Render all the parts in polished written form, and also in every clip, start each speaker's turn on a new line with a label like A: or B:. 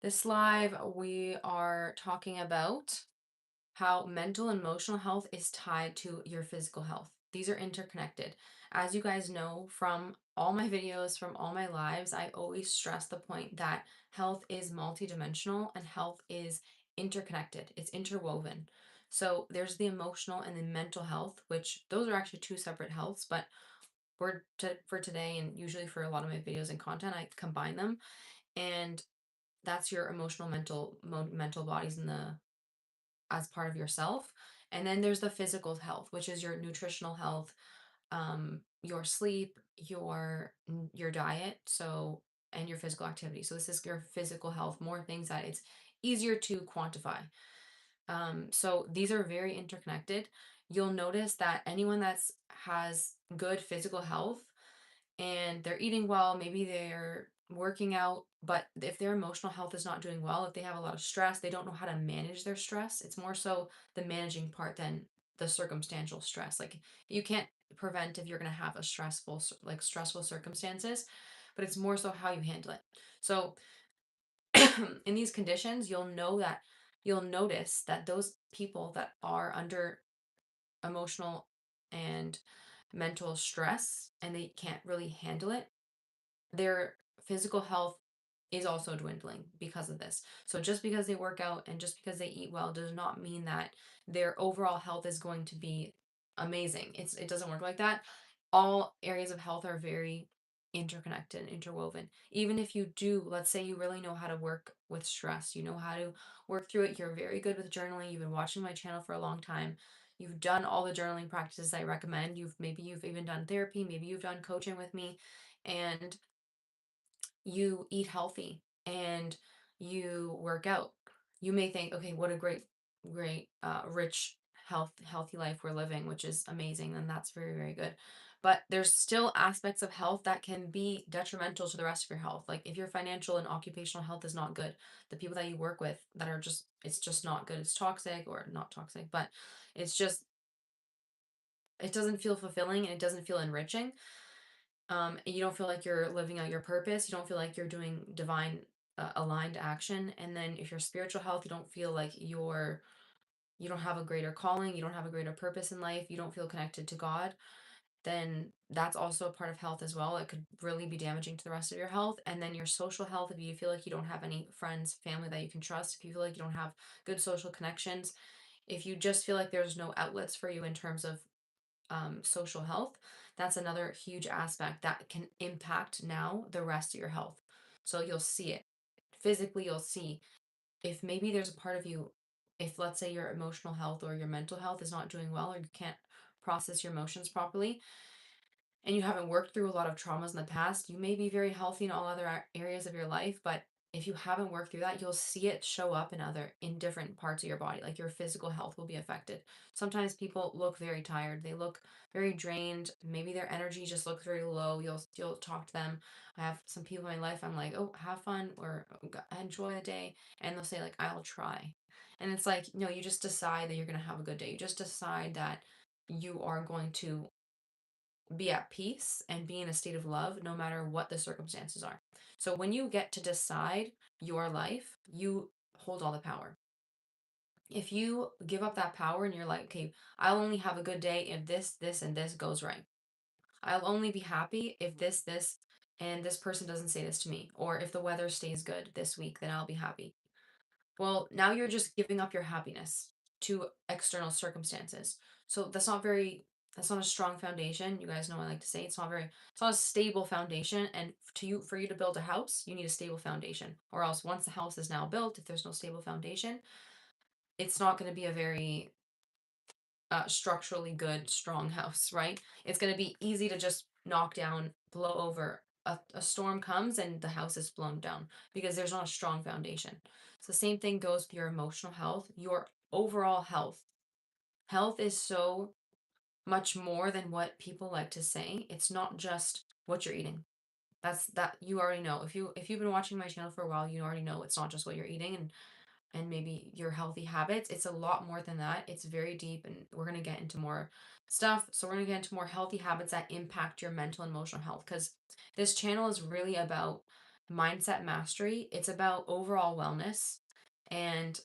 A: This live, we are talking about how mental and emotional health is tied to your physical health. These are interconnected. As you guys know from all my videos, from all my lives, I always stress the point that health is multidimensional and health is interconnected, it's interwoven. So there's the emotional and the mental health, which those are actually two separate healths, but for today and usually for a lot of my videos and content, I combine them. And that's your emotional mental bodies in the as part of yourself. And then there's the physical health, which is your nutritional health, your sleep, your diet, so and your physical activity. So this is your physical health, more things that it's easier to quantify. So these are very interconnected. You'll notice that anyone that's has good physical health and they're eating well, maybe they're working out, but if their emotional health is not doing well, if they have a lot of stress, they don't know how to manage their stress. It's more so the managing part than the circumstantial stress. Like you can't prevent if you're going to have a stressful circumstances, but it's more so how you handle it. So in these conditions, you'll notice that those people that are under emotional and mental stress and they can't really handle it, their physical health is also dwindling because of this. So just because they work out and just because they eat well does not mean that their overall health is going to be amazing. It doesn't work like that. All areas of health are very interconnected and interwoven. Even if you do, let's say you really know how to work with stress, you know how to work through it, you're very good with journaling, you've been watching my channel for a long time. You've done all the journaling practices I recommend. You've even done therapy, maybe you've done coaching with me, and you eat healthy and you work out, you may think, okay, what a rich, healthy life we're living, which is amazing, and that's very, very good. But there's still aspects of health that can be detrimental to the rest of your health. Like if your financial and occupational health is not good, the people that you work with that are just, it's just not good. It's toxic or not toxic, but it's just, it doesn't feel fulfilling and it doesn't feel enriching. And you don't feel like you're living out your purpose. You don't feel like you're doing divine aligned action. And then if you're spiritual health, you don't feel like you don't have a greater calling, you don't have a greater purpose in life, you don't feel connected to God, then that's also a part of health as well. It could really be damaging to the rest of your health. And then your social health, if you feel like you don't have any friends, family that you can trust, if you feel like you don't have good social connections, if you just feel like there's no outlets for you in terms of social health, that's another huge aspect that can impact now the rest of your health. So you'll see it physically, you'll see if maybe there's a part of you, if let's say your emotional health or your mental health is not doing well or you can't process your emotions properly, and you haven't worked through a lot of traumas in the past, you may be very healthy in all other areas of your life, but if you haven't worked through that, you'll see it show up in different parts of your body. Like your physical health will be affected. Sometimes people look very tired. They look very drained. Maybe their energy just looks very low. You'll talk to them. I have some people in my life. I'm like, oh, have fun or enjoy the day, and they'll say like, I'll try. And it's like, no, you just decide that you're gonna have a good day. You just decide that you are going to be at peace and be in a state of love no matter what the circumstances are. So when you get to decide your life, you hold all the power. If you give up that power and you're like, okay, I'll only have a good day if this, and this goes right. I'll only be happy if this, and this person doesn't say this to me. Or if the weather stays good this week, then I'll be happy. Well, now you're just giving up your happiness to external circumstances. So that's not a strong foundation. You guys know I like to say it's not a stable foundation. And for you to build a house, you need a stable foundation. Or else once the house is now built, if there's no stable foundation, it's not going to be a very structurally good, strong house, right? It's going to be easy to just knock down, blow over. A storm comes and the house is blown down because there's not a strong foundation. So the same thing goes with your emotional health, your overall health. Health is so much more than what people like to say. It's not just what you're eating. That you already know. If you've been watching my channel for a while, you already know it's not just what you're eating and maybe your healthy habits. It's a lot more than that. It's very deep, and we're going to get into more stuff. So, we're going to get into more healthy habits that impact your mental and emotional health because this channel is really about mindset mastery. It's about overall wellness. And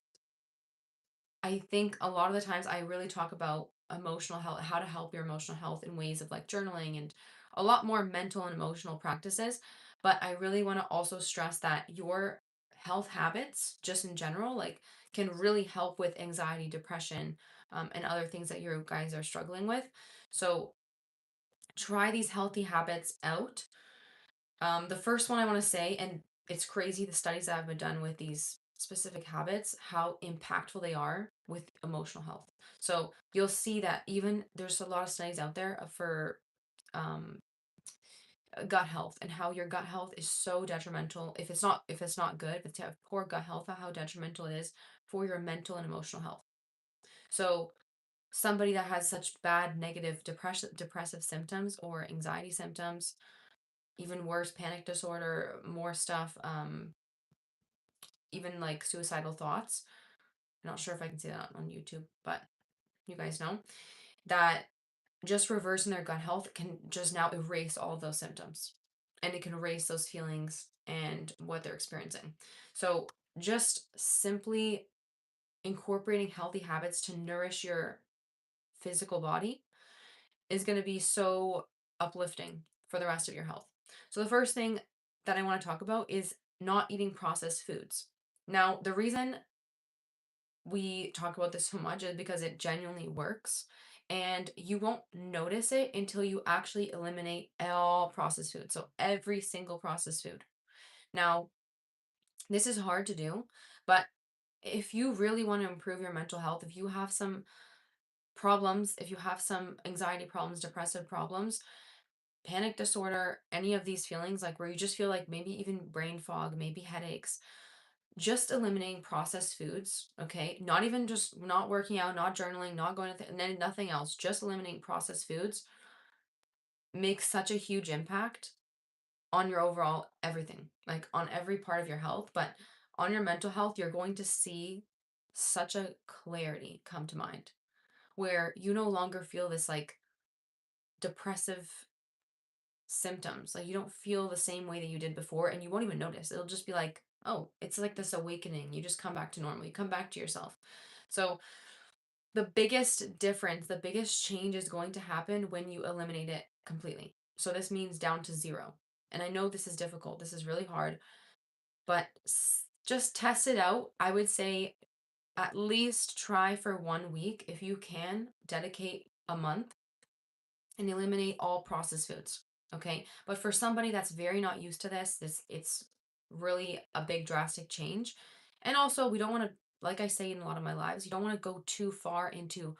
A: I think a lot of the times I really talk about emotional health, how to help your emotional health in ways of like journaling and a lot more mental and emotional practices. But I really want to also stress that your health habits, just in general, like can really help with anxiety, depression, and other things that you guys are struggling with. So try these healthy habits out. The first one I want to say, and it's crazy the studies that have been done with these specific habits, how impactful they are with emotional health. So you'll see that even there's a lot of studies out there for um, gut health and how your gut health is so detrimental. If it's not good, if you have poor gut health, how detrimental it is for your mental and emotional health. So somebody that has such bad negative depressive symptoms or anxiety symptoms, even worse, panic disorder, more stuff, even like suicidal thoughts. I'm not sure if I can say that on YouTube, but you guys know that just reversing their gut health can just now erase all of those symptoms, and it can erase those feelings and what they're experiencing. So just simply incorporating healthy habits to nourish your physical body is going to be so uplifting for the rest of your health. So the first thing that I want to talk about is not eating processed foods. Now, the reason we talk about this so much is because it genuinely works, and you won't notice it until you actually eliminate all processed food. So every single processed food. Now, this is hard to do, but if you really want to improve your mental health, if you have some problems, if you have some anxiety problems, depressive problems, panic disorder, any of these feelings, like where you just feel like maybe even brain fog, maybe headaches, just eliminating processed foods, okay? Not even just not working out, not journaling, not going to and then nothing else, just eliminating processed foods makes such a huge impact on your overall everything, like on every part of your health, but on your mental health, you're going to see such a clarity come to mind where you no longer feel this like depressive symptoms. Like you don't feel the same way that you did before, and you won't even notice. It'll just be like, oh, it's like this awakening. You just come back to normal. You come back to yourself. So the biggest difference, the biggest change is going to happen when you eliminate it completely. So this means down to zero. And I know this is difficult. This is really hard, but just test it out. I would say at least try for 1 week. If you can, dedicate a month and eliminate all processed foods. Okay. But for somebody that's very not used to this it's really a big drastic change. And also we don't want to, like I say in a lot of my lives, you don't want to go too far into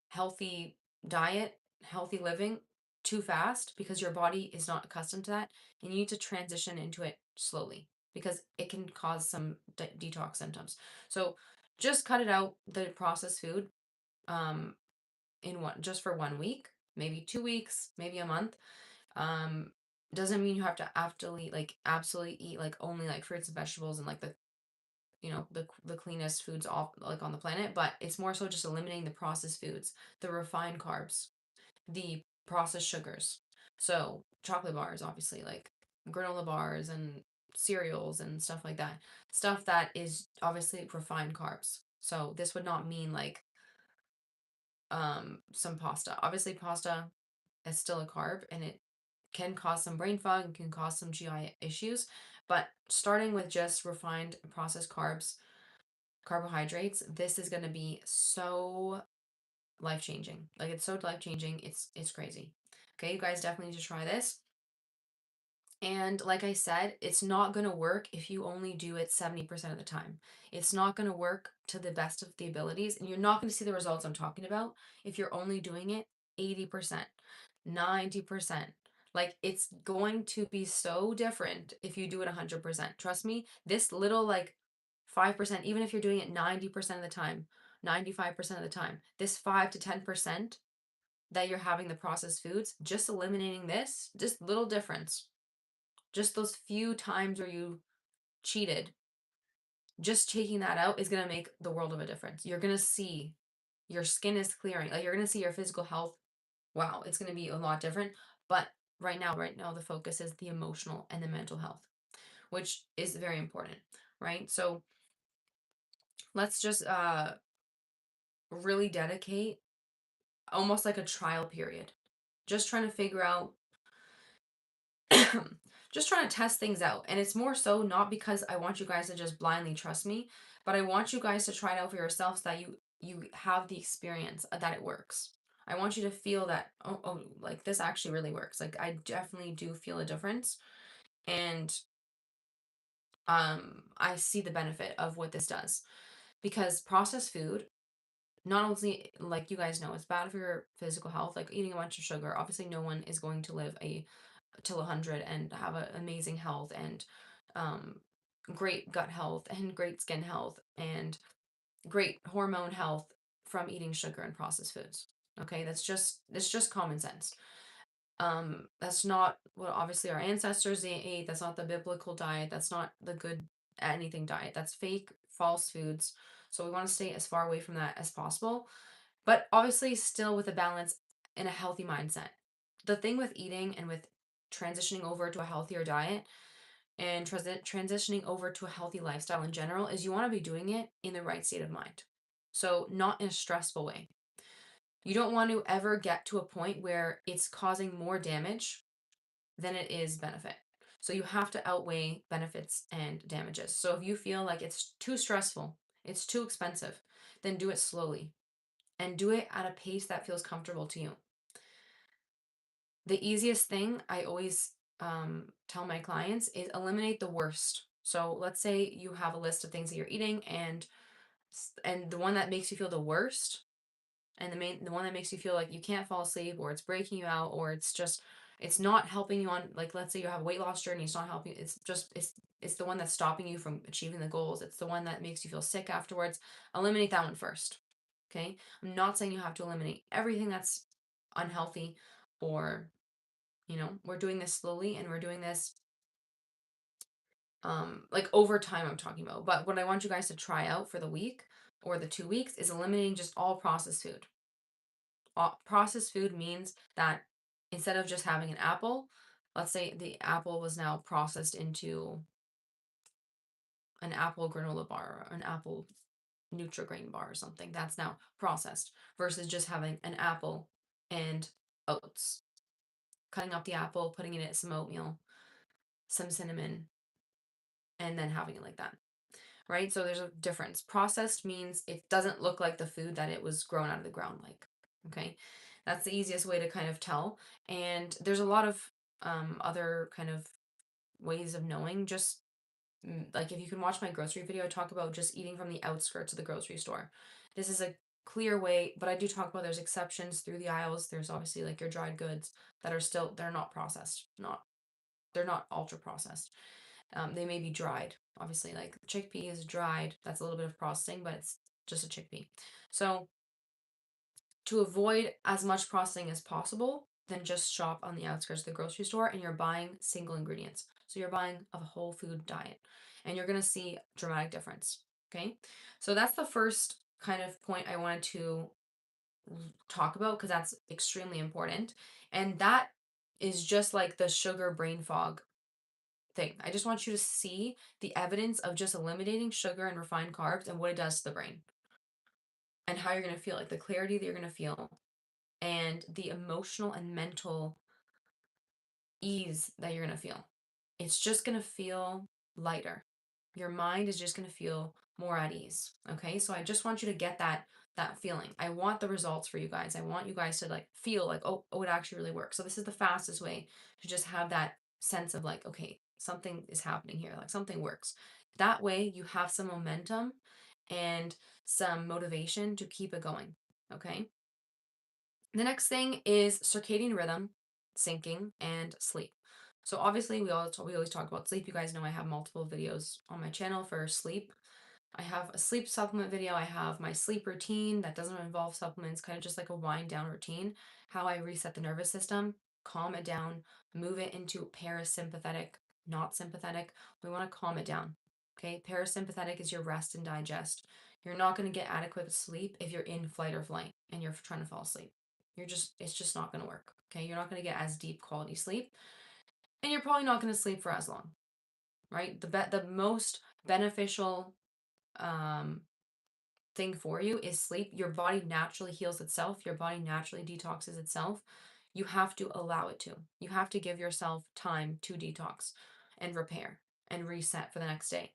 A: healthy diet, healthy living too fast because your body is not accustomed to that. And you need to transition into it slowly because it can cause some detox symptoms. So just cut it out, the processed food. Um, in one just for 1 week, maybe 2 weeks, maybe a month. Um, doesn't mean you have to absolutely eat like only like fruits and vegetables and like the cleanest foods off like on the planet, but it's more so just eliminating the processed foods, the refined carbs, the processed sugars. So chocolate bars, obviously, like granola bars and cereals and stuff like that. Stuff that is obviously refined carbs. So this would not mean like some pasta. Obviously, pasta is still a carb and it can cause some brain fog and can cause some GI issues. But starting with just refined processed carbs, carbohydrates, this is going to be so life changing. Like it's so life changing. It's crazy. Okay, you guys definitely need to try this. And like I said, it's not going to work if you only do it 70% of the time. It's not going to work to the best of the abilities. And you're not going to see the results I'm talking about if you're only doing it 80%, 90%. Like it's going to be so different if you do it 100%. Trust me, this little like 5%, even if you're doing it 90% of the time, 95% of the time, this 5 to 10% that you're having the processed foods, just eliminating this, just little difference, just those few times where you cheated, just taking that out is going to make the world of a difference. You're going to see your skin is clearing. Like you're going to see your physical health. Wow, it's going to be a lot different. But right now, the focus is the emotional and the mental health. which is very important, right? So let's just really dedicate almost like a trial period. Just trying to figure out just trying to test things out. And it's more so not because I want you guys to just blindly trust me, but I want you guys to try it out for yourselves, that you have the experience that it works. I want you to feel that, like this actually really works. Like I definitely do feel a difference, and I see the benefit of what this does, because processed food, not only, like you guys know, it's bad for your physical health. Like eating a bunch of sugar, obviously no one is going to live a till 100 and have an amazing health and um, great gut health and great skin health and great hormone health from eating sugar and processed foods. Okay, it's just common sense. That's not what obviously our ancestors they ate. That's not the biblical diet. That's not the good anything diet. That's fake, false foods. So we want to stay as far away from that as possible, but obviously still with a balance and a healthy mindset. The thing with eating and with transitioning over to a healthier diet and transitioning over to a healthy lifestyle in general is you want to be doing it in the right state of mind. So, not in a stressful way. You don't want to ever get to a point where it's causing more damage than it is benefit. So, you have to outweigh benefits and damages. So, if you feel like it's too stressful, it's too expensive, then do it slowly and do it at a pace that feels comfortable to you. The easiest thing I always tell my clients is eliminate the worst. So let's say you have a list of things that you're eating, and the one that makes you feel the worst, and the one that makes you feel like you can't fall asleep, or it's breaking you out, or it's not helping you on, like, let's say you have a weight loss journey, it's not helping, it's the one that's stopping you from achieving the goals, it's the one that makes you feel sick afterwards. Eliminate that one first. Okay, I'm not saying you have to eliminate everything that's unhealthy, or we're doing this slowly, and we're doing this like over time I'm talking about. But what I want you guys to try out for the week or the 2 weeks is eliminating just all processed food. Processed food means that instead of just having an apple, let's say the apple was now processed into an apple granola bar or an apple Nutrigrain bar or something. That's now processed versus just having an apple and oats. Cutting up the apple, putting in it some oatmeal, some cinnamon, and then having it like that. Right? So there's a difference. Processed means it doesn't look like the food that it was grown out of the ground like. Okay? That's the easiest way to kind of tell. And there's a lot of other kind of ways of knowing. Just like if you can watch my grocery video, I talk about just eating from the outskirts of the grocery store. This is a clear way, but I do talk about there's exceptions through the aisles. There's obviously like your dried goods that are still, they're not processed, they're not ultra processed. They may be dried, obviously, like chickpea is dried. That's a little bit of processing, but it's just a chickpea. So to avoid as much processing as possible, then just shop on the outskirts of the grocery store and you're buying single ingredients. So you're buying a whole food diet and you're going to see dramatic difference. Okay. So that's the first kind of point I wanted to talk about because that's extremely important. And that is just like the sugar brain fog thing. I just want you to see the evidence of just eliminating sugar and refined carbs and what it does to the brain and how you're going to feel, like the clarity that you're going to feel and the emotional and mental ease that you're going to feel. It's just going to feel lighter. Your mind is just going to feel more at ease. Okay? So I just want you to get that feeling. I want the results for you guys. I want you guys to like feel like, oh, it actually really works. So this is the fastest way to just have that sense of like, okay, something is happening here, like something works. That way you have some momentum and some motivation to keep it going. Okay? The next thing is circadian rhythm, syncing, and sleep. So obviously we always talk about sleep. You guys know I have multiple videos on my channel for sleep. I have a sleep supplement video. I have my sleep routine that doesn't involve supplements, kind of just like a wind down routine, how I reset the nervous system, calm it down, move it into parasympathetic, not sympathetic. We want to calm it down. Okay? Parasympathetic is your rest and digest. You're not going to get adequate sleep if you're in flight or flight and you're trying to fall asleep. It's just not going to work. Okay? You're not going to get as deep quality sleep and you're probably not going to sleep for as long. right? The most beneficial um thing for you is sleep. Your body naturally heals itself. Your body naturally detoxes itself. You have to allow it to. You have to give yourself time to detox and repair and reset for the next day.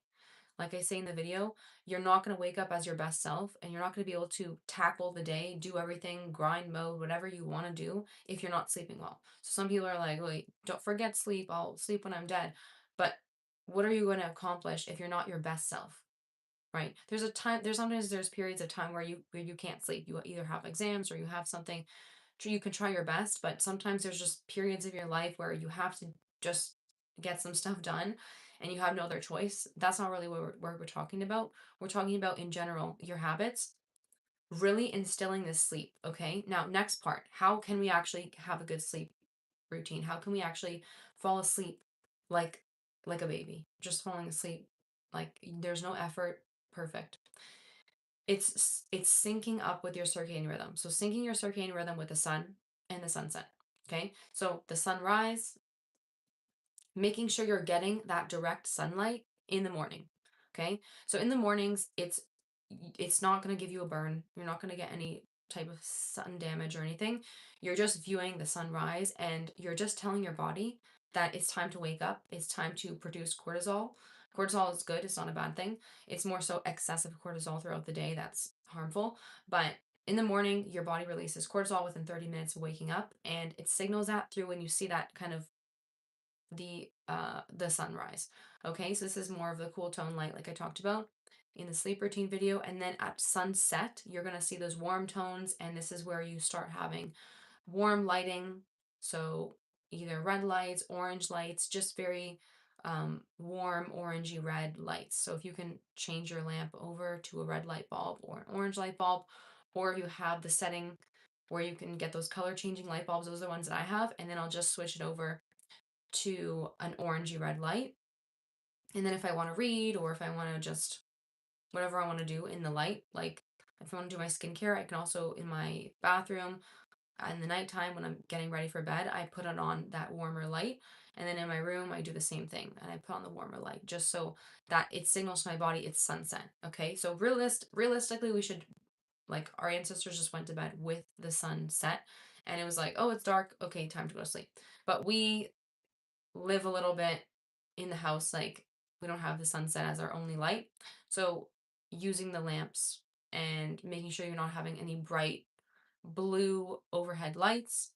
A: Like I say in the video, you're not going to wake up as your best self, and you're not going to be able to tackle the day, do everything, grind mode, whatever you want to do if you're not sleeping well. So some people are like, wait, don't forget sleep. I'll sleep when I'm dead. But what are you going to accomplish if you're not your best self? Right? There's periods of time where you can't sleep. You either have exams or you have something. You can try your best, but sometimes there's just periods of your life where you have to just get some stuff done and you have no other choice. That's not really what we're talking about. We're talking about in general your habits, really instilling this sleep. Okay, now next part, how can we actually have a good sleep routine? How can we actually fall asleep like like a baby, just falling asleep, like there's no effort, perfect. It's syncing up with your circadian rhythm. So syncing your circadian rhythm with the sun and the sunset. Okay, so the sunrise, making sure you're getting that direct sunlight in the morning. Okay, so in the mornings, it's not going to give you a burn. You're not going to get any type of sun damage or anything. You're just viewing the sunrise, and you're just telling your body that it's time to wake up. It's time to produce cortisol. Cortisol is good, it's not a bad thing. It's more so excessive cortisol throughout the day that's harmful. But in the morning, your body releases cortisol within 30 minutes of waking up, and it signals that through when you see that kind of the sunrise. Okay, so this is more of the cool tone light like I talked about in the sleep routine video. And then at sunset, you're going to see those warm tones, and this is where you start having warm lighting. So either red lights, orange lights, just very warm orangey red lights. So if you can change your lamp over to a red light bulb or an orange light bulb, or you have the setting where you can get those color changing light bulbs, those are the ones that I have, and then I'll just switch it over to an orangey red light. And then if I want to read, or if I want to just whatever I want to do in the light, like if I want to do my skincare, I can also in my bathroom in the nighttime when I'm getting ready for bed, I put it on that warmer light. And then in my room, I do the same thing and I put on the warmer light just so that it signals to my body it's sunset. Okay. So realistically, we should, like, our ancestors just went to bed with the sun set, and it was like, oh, it's dark. Okay, time to go to sleep. But we live a little bit in the house, like we don't have the sunset as our only light. So using the lamps and making sure you're not having any bright blue overhead lights.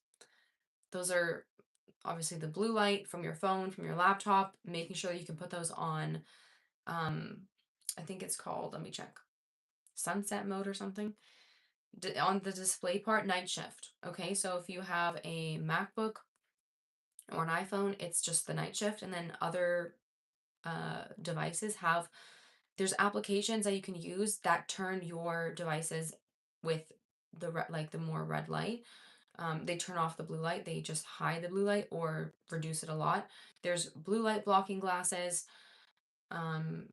A: Those are obviously the blue light from your phone, from your laptop, making sure that you can put those on um I think it's called, let me check, sunset mode or something. On the display part, night shift. Okay, so if you have a MacBook or an iPhone, it's just the night shift, and then other devices have, there's applications that you can use that turn your devices with like the more red light. They turn off the blue light, they just hide the blue light or reduce it a lot. There's blue light blocking glasses. um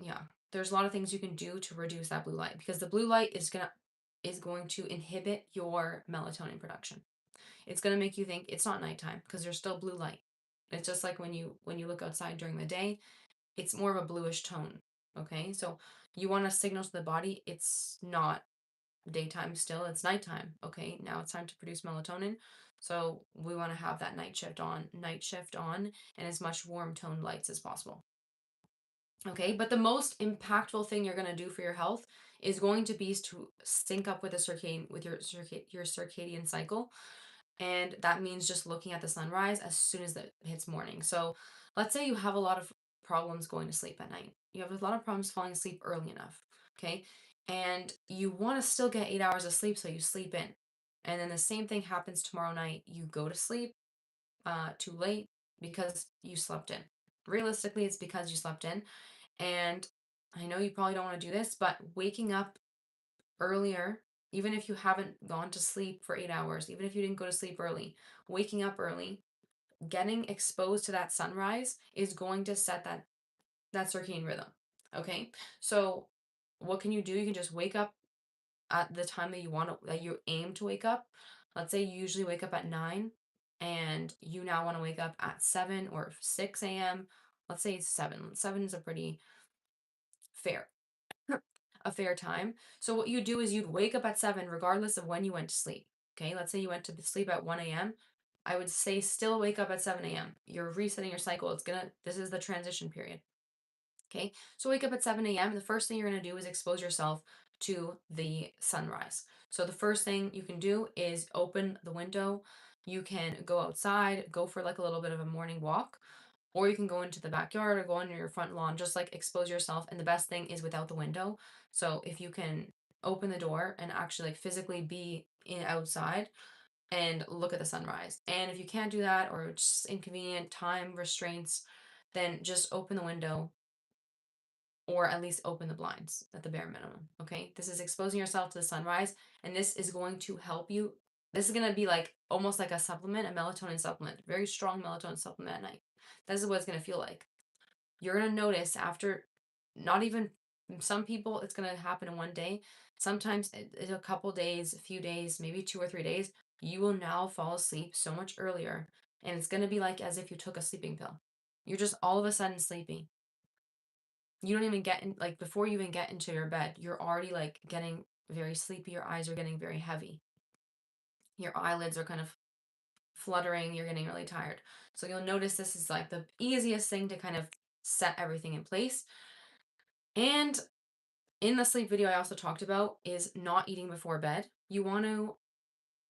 A: yeah, there's a lot of things you can do to reduce that blue light, because the blue light is going to inhibit your melatonin production. It's going to make you think it's not nighttime because there's still blue light. It's just like when you look outside during the day, it's more of a bluish tone. Okay, so you want to signal to the body it's not daytime still, it's nighttime. Okay, now it's time to produce melatonin. So we want to have that night shift on, and as much warm toned lights as possible. Okay, but the most impactful thing you're going to do for your health is going to be to sync up with the circadian with your circadian cycle. And that means just looking at the sunrise as soon as it hits morning. So let's say you have a lot of problems going to sleep at night. You have a lot of problems falling asleep early enough. Okay. And you want to still get 8 hours of sleep, so you sleep in. And then the same thing happens tomorrow night. You go to sleep too late because you slept in. Realistically, it's because you slept in. And I know you probably don't want to do this, but waking up earlier, even if you haven't gone to sleep for 8 hours, even if you didn't go to sleep early, waking up early, getting exposed to that sunrise is going to set that circadian rhythm. Okay, so what can you do? You can just wake up at the time that that you aim to wake up. Let's say you usually wake up at 9, and you now want to wake up at 7 or 6 a.m. Let's say it's 7. 7 is a pretty fair, a fair time. So what you do is you'd wake up at 7 regardless of when you went to sleep. Okay, let's say you went to sleep at 1 a.m. I would say still wake up at 7 a.m. You're resetting your cycle. This is the transition period. Okay, so wake up at 7 a.m. The first thing you're going to do is expose yourself to the sunrise. So the first thing you can do is open the window. You can go outside, go for like a little bit of a morning walk, or you can go into the backyard or go into your front lawn, just like expose yourself. And the best thing is without the window. So if you can open the door and actually like physically be outside and look at the sunrise. And if you can't do that or it's just inconvenient time restraints, then just open the window or at least open the blinds at the bare minimum. Okay. This is exposing yourself to the sunrise, and this is going to help you. This is going to be like almost like a supplement, a melatonin supplement, very strong melatonin supplement at night. This is what it's going to feel like. You're going to notice after not even some people, it's going to happen in one day. Sometimes it's a couple days, a few days, maybe 2 or 3 days. You will now fall asleep so much earlier. And it's going to be like as if you took a sleeping pill. You're just all of a sudden sleepy. You don't even get in, like, before you even get into your bed, you're already like getting very sleepy. Your eyes are getting very heavy. Your eyelids are kind of fluttering. You're getting really tired. So you'll notice this is like the easiest thing to kind of set everything in place. And in the sleep video I also talked about is not eating before bed. You want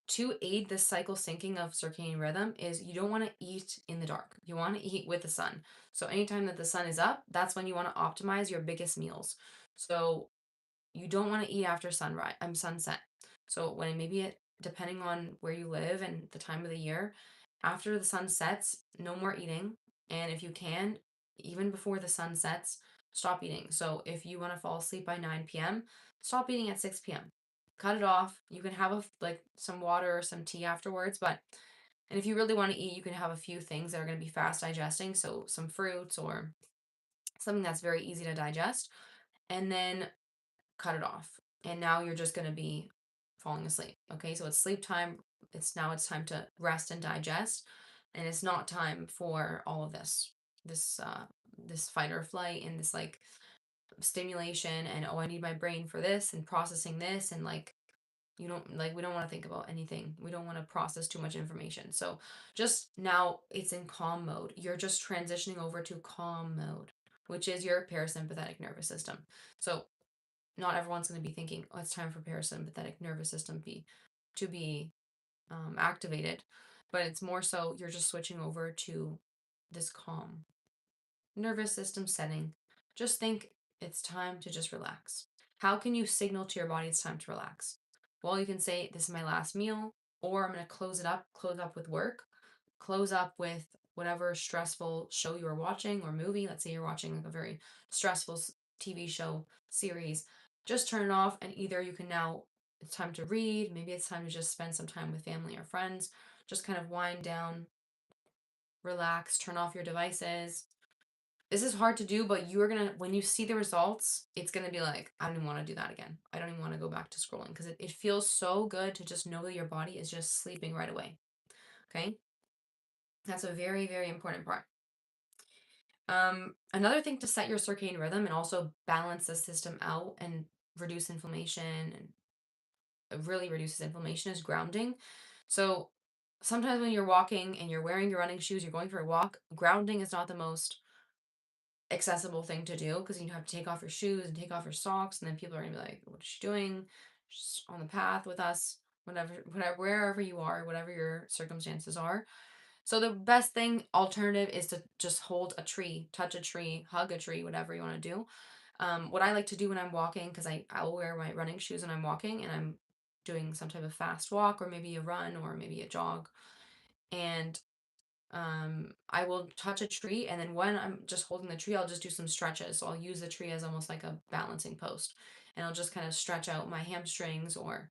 A: to aid this cycle syncing of circadian rhythm is you don't want to eat in the dark. You want to eat with the sun. So anytime that the sun is up, that's when you want to optimize your biggest meals. So you don't want to eat after sunset. So when maybe it depending on where you live and the time of the year, after the sun sets, no more eating. And if you can, even before the sun sets, stop eating. So if you want to fall asleep by 9 p.m., stop eating at 6 p.m. Cut it off. You can have like some water or some tea afterwards, but and if you really want to eat, you can have a few things that are going to be fast digesting, so some fruits or something that's very easy to digest, and then cut it off. And now you're just going to be falling asleep. Okay, so it's sleep time. It's time to rest and digest, and it's not time for all of this fight or flight and this like stimulation and oh I need my brain for this and processing this and like you don't like we don't want to think about anything. We don't want to process too much information. So just now it's in calm mode. You're just transitioning over to calm mode, which is your parasympathetic nervous system. So not everyone's going to be thinking, oh, it's time for parasympathetic nervous system to be activated, but it's more so you're just switching over to this calm nervous system setting. Just think it's time to just relax. How can you signal to your body it's time to relax? Well, you can say, this is my last meal, or I'm going to close up with work, close up with whatever stressful show you are watching or movie. Let's say you're watching like a very stressful TV show, series. Just turn it off, and either you can now, it's time to read, maybe it's time to just spend some time with family or friends, just kind of wind down, relax, turn off your devices. This is hard to do, but you're gonna, when you see the results, it's gonna be like, I don't even want to do that again. I don't even want to go back to scrolling because it feels so good to just know that your body is just sleeping right away. Okay. That's a very, very important part. Another thing to set your circadian rhythm and also balance the system out and reduce inflammation and it really reduces inflammation is grounding. So sometimes when you're walking and you're wearing your running shoes, you're going for a walk, grounding is not the most accessible thing to do because you have to take off your shoes and take off your socks, and then people are gonna be like, "What is she doing? She's on the path with us." Whatever, wherever you are, whatever your circumstances are. So the best thing alternative is to just hold a tree, touch a tree, hug a tree, whatever you want to do. What I like to do when I'm walking, because I'll wear my running shoes when I'm walking and I'm doing some type of fast walk or maybe a run or maybe a jog, and I will touch a tree, and then when I'm just holding the tree, I'll just do some stretches. So I'll use the tree as almost like a balancing post, and I'll just kind of stretch out my hamstrings or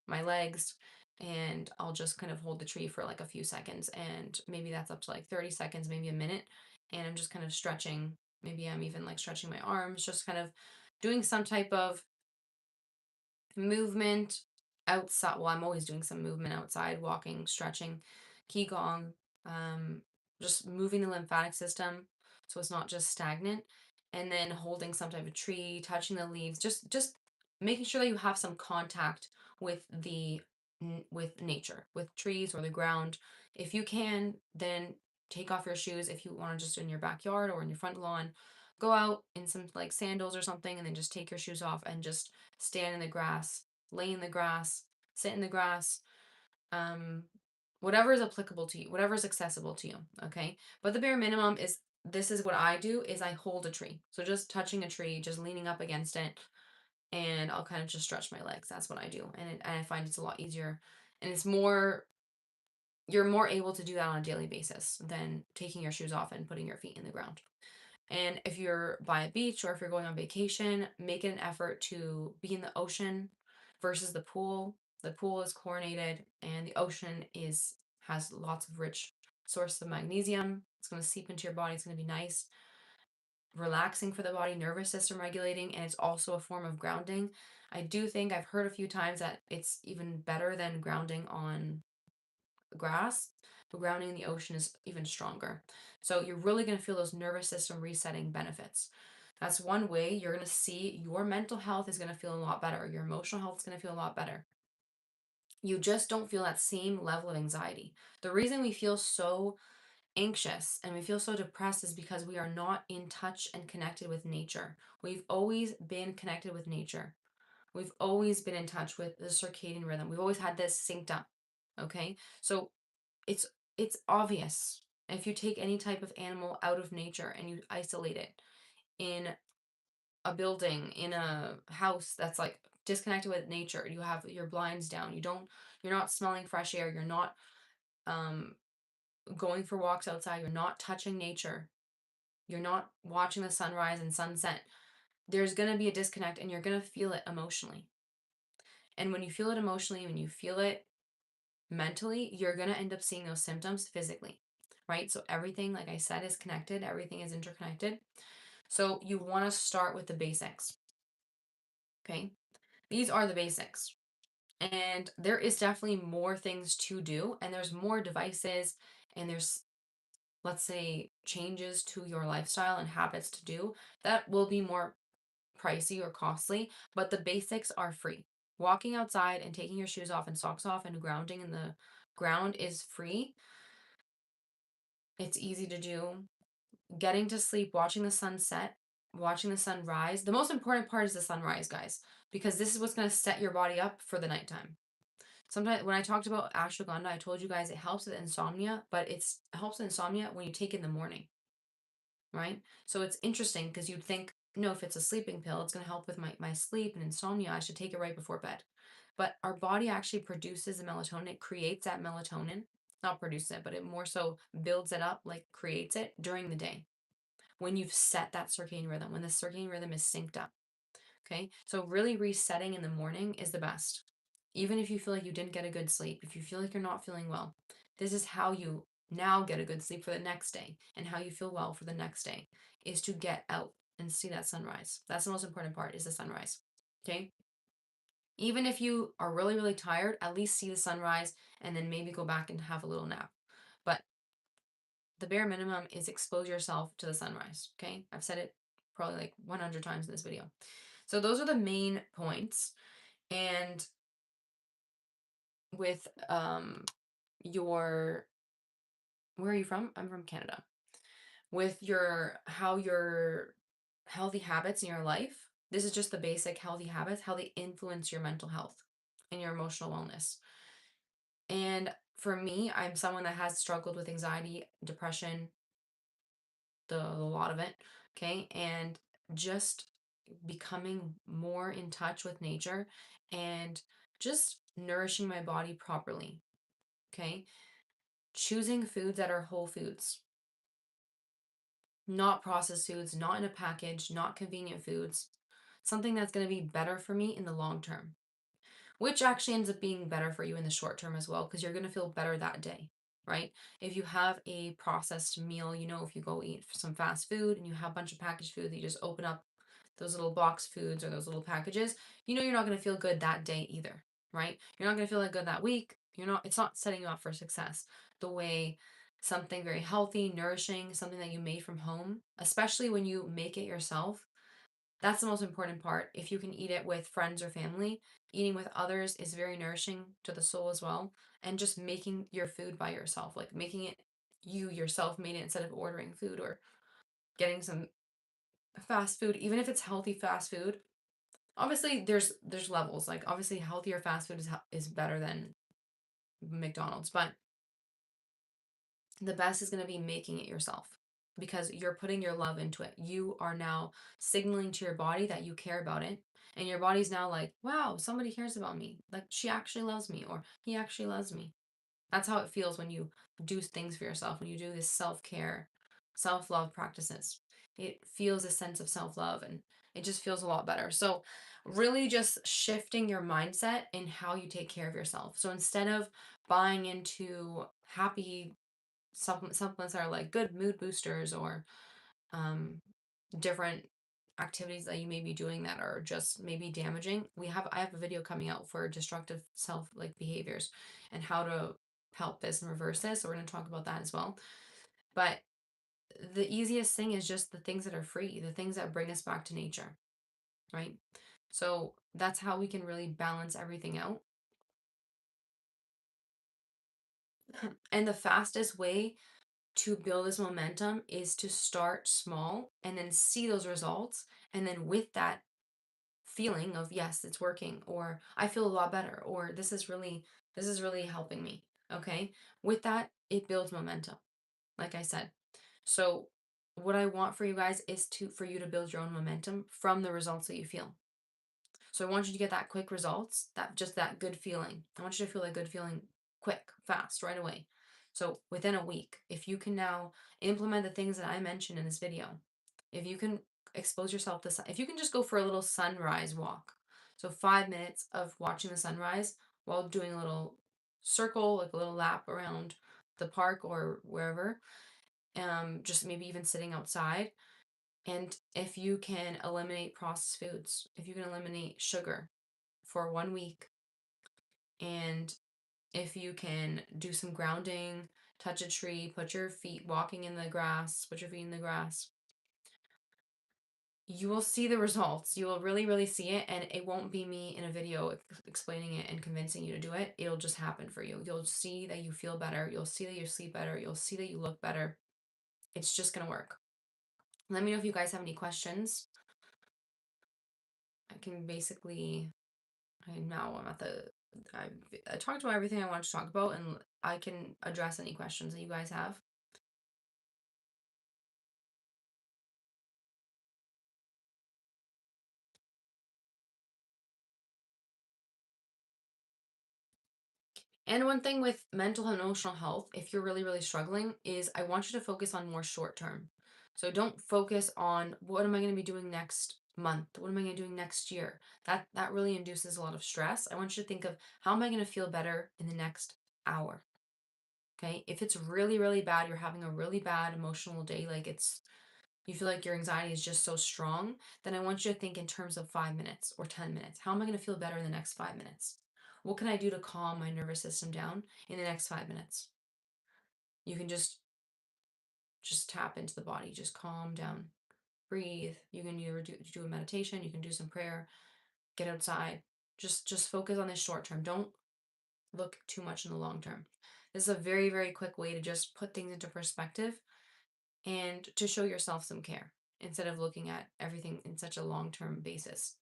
A: my legs, and I'll just kind of hold the tree for like a few seconds, and maybe that's up to like 30 seconds, maybe a minute, and I'm just kind of stretching. Maybe I'm even like stretching my arms, just kind of doing some type of movement outside. Well, I'm always doing some movement outside, walking, stretching, qigong, um, just moving the lymphatic system. so it's not just stagnant. And then holding some type of tree, touching the leaves, just making sure that you have some contact with with nature, with trees or the ground. If you can, then take off your shoes if you want to just in your backyard or in your front lawn. Go out in some like sandals or something and then just take your shoes off and just stand in the grass, lay in the grass, sit in the grass, um, whatever is applicable to you, whatever is accessible to you. Okay. But the bare minimum is this is what I do is I hold a tree. So just touching a tree, just leaning up against it, and I'll kind of just stretch my legs. That's what I do. And I find it's a lot easier. And it's more, you're more able to do that on a daily basis than taking your shoes off and putting your feet in the ground. And if you're by a beach or if you're going on vacation, make an effort to be in the ocean versus the pool. The pool is chlorinated and the ocean is has lots of rich sources of magnesium. It's going to seep into your body. It's going to be nice, relaxing for the body, nervous system regulating, and it's also a form of grounding. I do think I've heard a few times that it's even better than grounding on grass, but grounding in the ocean is even stronger. So you're really going to feel those nervous system resetting benefits. That's one way you're going to see your mental health is going to feel a lot better. Your emotional health is going to feel a lot better. You just don't feel that same level of anxiety. The reason we feel so anxious and we feel so depressed is because we are not in touch and connected with nature. We've always been connected with nature. We've always been in touch with the circadian rhythm. We've always had this synced up. Okay? So it's it's obvious. If you take any type of animal out of nature and you isolate it in a building, in a house that's like disconnected with nature, you have your blinds down. You're not smelling fresh air, you're not um going for walks outside, you're not touching nature. You're not watching the sunrise and sunset. There's going to be a disconnect and you're going to feel it emotionally. And when you feel it emotionally, when you feel it mentally, you're going to end up seeing those symptoms physically, right? So everything, like I said, is connected, everything is interconnected. So you want to start with the basics, okay? These are the basics. And there is definitely more things to do, and there's more devices, and there's, let's say, changes to your lifestyle and habits to do that will be more pricey or costly, but the basics are free. Walking outside and taking your shoes off and socks off and grounding in the ground is free. It's easy to do. Getting to sleep, watching the sunset, watching the sunrise. The most important part is the sunrise, guys, because this is what's going to set your body up for the nighttime. Sometimes when I talked about ashwagandha, I told you guys it helps with insomnia, but it helps with insomnia when you take it in the morning, right? So it's interesting because you'd think, no, if it's a sleeping pill, it's going to help with my sleep and insomnia. I should take it right before bed. But our body actually produces the melatonin. It creates that melatonin, not produces it, but it more so builds it up, like creates it during the day when you've set that circadian rhythm, when the circadian rhythm is synced up. Okay. So really resetting in the morning is the best. Even if you feel like you didn't get a good sleep, if you feel like you're not feeling well, this is how you now get a good sleep for the next day and how you feel well for the next day is to get out and see that sunrise. That's the most important part is the sunrise. Okay. Even if you are really, really tired, at least see the sunrise and then maybe go back and have a little nap. But the bare minimum is expose yourself to the sunrise. Okay. I've said it probably like 100 times in this video. So those are the main points. And with your where are you from? I'm from Canada. With your how your healthy habits in your life, this is just the basic healthy habits, how they influence your mental health and your emotional wellness. And for me, I'm someone that has struggled with anxiety, depression, the lot of it, okay? And just becoming more in touch with nature and just nourishing my body properly, okay? Choosing foods that are whole foods, not processed foods, not in a package, not convenient foods, something that's going to be better for me in the long term, which actually ends up being better for you in the short term as well, because you're going to feel better that day, right? If you have a processed meal, if you go eat some fast food and you have a bunch of packaged food that you just open up those little box foods or those little packages, you're not going to feel good that day either, right? You're not going to feel that good that week. It's not setting you up for success the way something very healthy, nourishing, something that you made from home, especially when you make it yourself. That's the most important part. If you can eat it with friends or family, eating with others is very nourishing to the soul as well. And just making your food by yourself, like making it you yourself made it instead of ordering food or getting some fast food, even if it's healthy fast food. Obviously, there's levels. Like obviously, healthier fast food is better than McDonald's, but the best is going to be making it yourself because you're putting your love into it. You are now signaling to your body that you care about it. And your body's now like, wow, somebody cares about me. Like, she actually loves me, or he actually loves me. That's how it feels when you do things for yourself, when you do this self care, self love practices. It feels a sense of self love and it just feels a lot better. So, really just shifting your mindset in how you take care of yourself. So, instead of buying into happy supplements that are like good mood boosters or um, different activities that you may be doing that are just maybe damaging. I have a video coming out for destructive self like behaviors and how to help this and reverse this. So we're going to talk about that as well. But the easiest thing is just the things that are free, the things that bring us back to nature, right? So that's how we can really balance everything out. And the fastest way to build this momentum is to start small and then see those results. And then with that feeling of, yes, it's working, or I feel a lot better, or this is really helping me. Okay. With that, it builds momentum, like I said. So what I want for you guys is for you to build your own momentum from the results that you feel. So I want you to get that quick results, that good feeling. I want you to feel that good feeling quick, fast, right away. So within a week, if you can now implement the things that I mentioned in this video, if you can expose yourself to if you can just go for a little sunrise walk. So 5 minutes of watching the sunrise while doing a little circle, like a little lap around the park or wherever. Just maybe even sitting outside. And if you can eliminate processed foods, if you can eliminate sugar for 1 week, and if you can do some grounding, touch a tree, put your feet walking in the grass, put your feet in the grass, you will see the results. You will really, really see it. And it won't be me in a video explaining it and convincing you to do it. It'll just happen for you. You'll see that you feel better. You'll see that you sleep better. You'll see that you look better. It's just going to work. Let me know if you guys have any questions. I can basically, now I'm at the, I talked about everything I wanted to talk about, and I can address any questions that you guys have. And one thing with mental and emotional health, if you're really, really struggling, is I want you to focus on more short term. So don't focus on what am I going to be doing next month? What am I going to be doing next year? That really induces a lot of stress. I want you to think of how am I going to feel better in the next hour? Okay? If it's really, really bad, you're having a really bad emotional day, like you feel like your anxiety is just so strong, then I want you to think in terms of 5 minutes or 10 minutes. How am I going to feel better in the next 5 minutes? What can I do to calm my nervous system down in the next 5 minutes? You can just tap into the body, just calm down, breathe. You can do a meditation, you can do some prayer, get outside. Just focus on this short term. Don't look too much in the long term. This is a very, very quick way to just put things into perspective and to show yourself some care instead of looking at everything in such a long-term basis,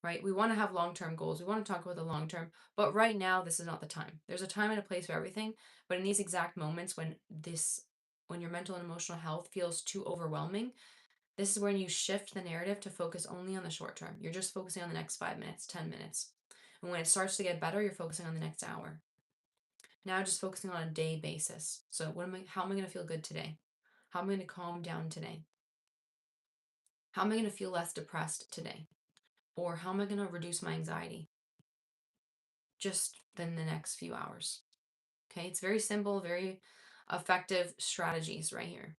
A: right? We want to have long-term goals. We want to talk about the long term, but right now this is not the time. There's a time and a place for everything, but in these exact moments when your mental and emotional health feels too overwhelming, this is when you shift the narrative to focus only on the short term. You're just focusing on the next 5 minutes, 10 minutes. And when it starts to get better, you're focusing on the next hour. Now just focusing on a day basis. So how am I going to feel good today? How am I going to calm down today? How am I going to feel less depressed today? Or how am I going to reduce my anxiety just in the next few hours? Okay, it's very simple, very effective strategies right here.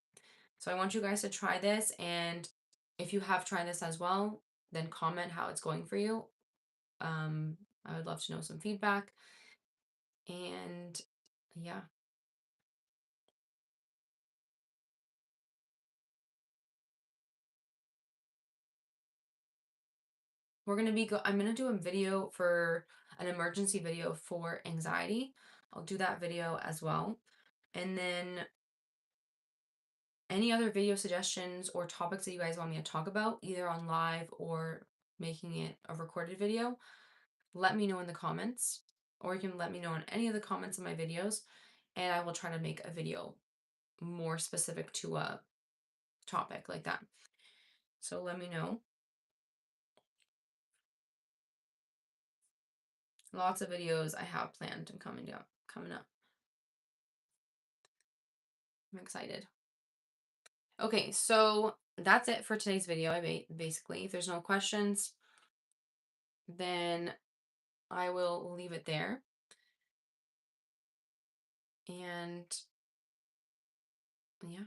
A: So I want you guys to try this. And if you have tried this as well, then comment how it's going for you. I would love to know some feedback. And yeah. I'm gonna do a video for an emergency video for anxiety. I'll do that video as well. And then any other video suggestions or topics that you guys want me to talk about, either on live or making it a recorded video, let me know in the comments, or you can let me know in any of the comments of my videos, and I will try to make a video more specific to a topic like that. So let me know. Lots of videos I have planned and coming up. I'm excited. Okay, so that's it for today's video. Basically, if there's no questions, then I will leave it there. And yeah.